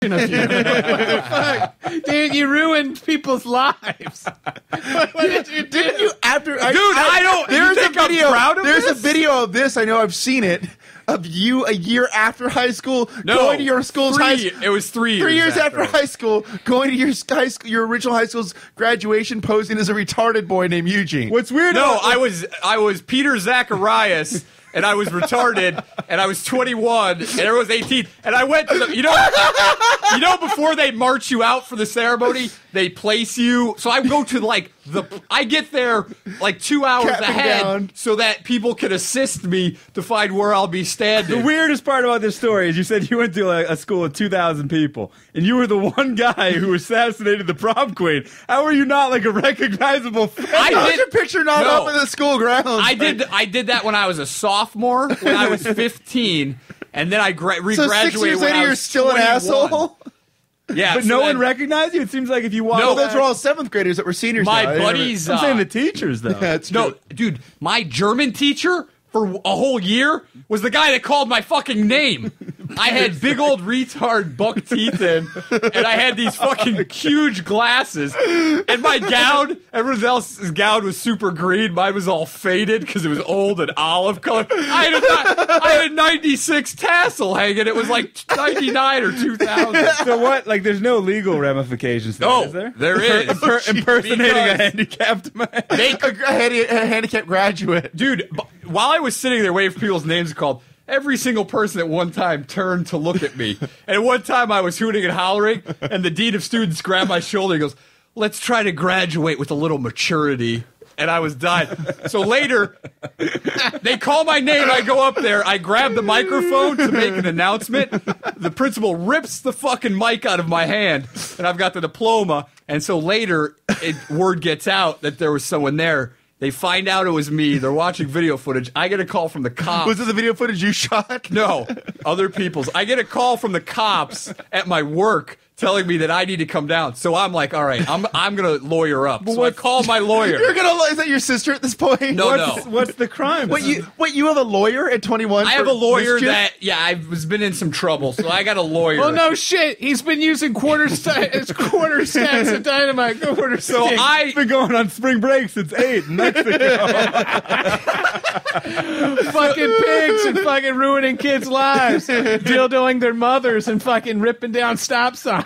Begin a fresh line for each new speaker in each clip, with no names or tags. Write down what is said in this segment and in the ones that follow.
version of you. What the fuck? Dude, you ruined people's lives. What did you do?
Didn't you after?
I don't.
There's a video.
Proud of
there's
this?
a video of this. I know. I've seen it. Of you a year after high school, going to your school's high school.
It was 3 years.
3 years after high school, going to your original high school's graduation, posing as a retarded boy named Eugene.
What's weird?
No, I was Peter Zacharias, and I was retarded, and I was 21, and everyone was 18, and I went to the, you know, before they march you out for the ceremony, they place you. So I go to I get there like 2 hours ahead so that people can assist me to find where I'll be standing.
The weirdest part about this story is you said you went to a school of 2,000 people, and you were the one guy who assassinated the prom queen. How are you not like a recognizable face?
How's your picture not up in the school grounds?
I did that when I was a sophomore, when I was 15, and then I regraduated.
So 6 years later, you're still
21.
an asshole.
Yeah,
but no one recognized you. It seems like if you walk,
those were all 7th graders that were seniors.
My
now.
buddies.
I'm saying the teachers though.
That's true.
No, dude, my German teacher for a whole year was the guy that called my fucking name. I had big old retard buck teeth in, and I had these fucking huge glasses. And my gown, everyone else's gown was super green. Mine was all faded because it was old and olive color. I had a 96 tassel hanging. It was like 99 or 2000.
So what? Like, there's no legal ramifications.
No,
is there?
There is.
Impersonating a handicapped man.
A handicapped graduate.
Dude, while I was sitting there waiting for people's names to call, every single person at one time turned to look at me. And at one time I was hooting and hollering, and the dean of students grabbed my shoulder and goes, "Let's try to graduate with a little maturity." And I was dying. So later, they call my name. I go up there. I grab the microphone to make an announcement. The principal rips the fucking mic out of my hand, and I've got the diploma. And so later, word gets out that there was someone there. They find out it was me. They're watching video footage. I get a call from the cops.
Was it the video footage you shot?
No, other people's. I get a call from the cops at my work telling me that I need to come down. So I'm like, all right, I'm gonna lawyer up. So I call my lawyer.
You're gonna? Is that your sister at this point?
No,
What's the crime?
You have a lawyer at 21?
I have a lawyer I've been in some trouble, so I got a lawyer.
Well, no shit. He's been using quarter stacks of dynamite.
So
I've been going on spring break since 8 in Mexico.
Fucking pigs and fucking ruining kids' lives, dildoing their mothers and fucking ripping down stop signs.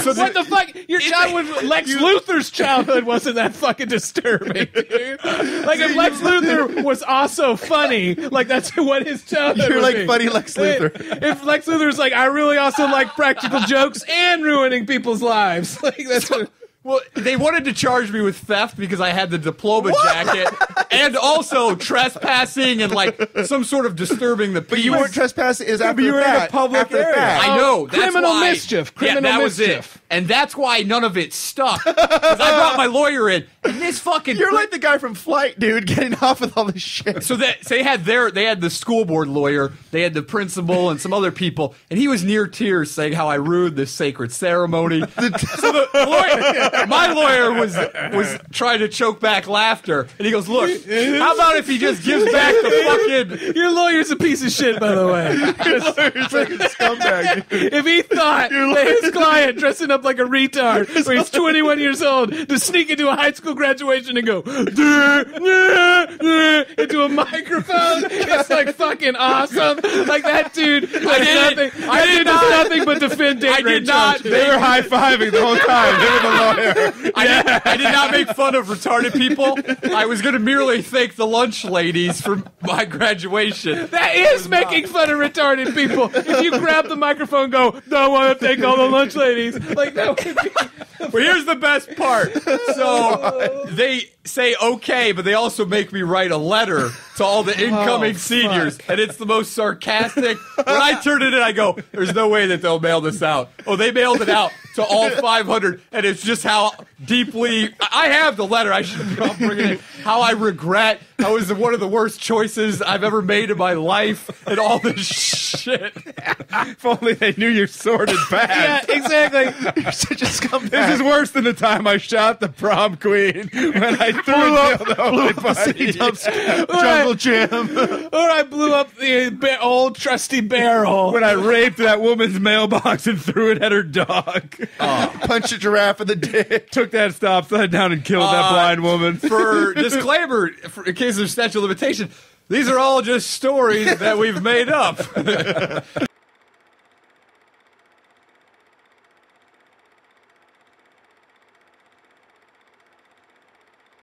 So what the fuck? Your childhood, Lex Luthor's childhood wasn't that fucking disturbing, dude. Like if Lex Luthor was also funny, like that's what his childhood
You're
would
like
be.
funny Lex Luthor.
If Lex Luthor's like, I really also like practical jokes and ruining people's lives. Like that's what.
Well, they wanted to charge me with theft because I had the diploma jacket and also trespassing and like some sort of disturbing the peace.
But you weren't trespassing. Is after
you were in a
that.
public
After
area.
that.
I know. That's
criminal
why,
mischief.
Yeah,
Criminal
that was
mischief.
it. And that's why none of it stuck. Because I brought my lawyer in. And this fucking...
You're like the guy from Flight, dude, getting off with all this shit.
So they had the school board lawyer, they had the principal and some other people, and he was near tears saying how I ruined this sacred ceremony. So my lawyer was trying to choke back laughter, and he goes, "Look, how about if he just gives back the fucking..."
Your lawyer's a piece of shit, by the way.
It's like a scumbag.
If he thought that his client dressing up like a retard when he's 21 years old to sneak into a high school graduation and go into a microphone, it's like fucking awesome. Like that dude does nothing but defend date rape charges.
They were high fiving the whole time. They were the lawyer.
I did not make fun of retarded people. I was going to merely thank the lunch ladies for my graduation.
That is making fun of retarded people. If you grab the microphone and go, "No, I want to thank all the lunch ladies," like that would be...
Well, here's the best part. So they say okay, but they also make me write a letter to all the incoming seniors, and it's the most sarcastic. When I turn it in, I go, "There's no way that they'll mail this out." Oh, they mailed it out to all 500, and it's just how deeply I have the letter. I should bring it in. How I regret. How it was one of the worst choices I've ever made in my life, and all this shit.
If only they knew your sordid past.
Yeah, exactly.
You're such a scumbag.
This is worse than the time I shot the prom queen when I threw the holy body.
Uncle Jim.
Or I blew up the old trusty barrel.
When I raped that woman's mailbox and threw it at her dog.
Punched a giraffe in the dick.
Took that stop sign down and killed that blind woman.
For disclaimer, in case of statute of limitation, these are all just stories that we've made up.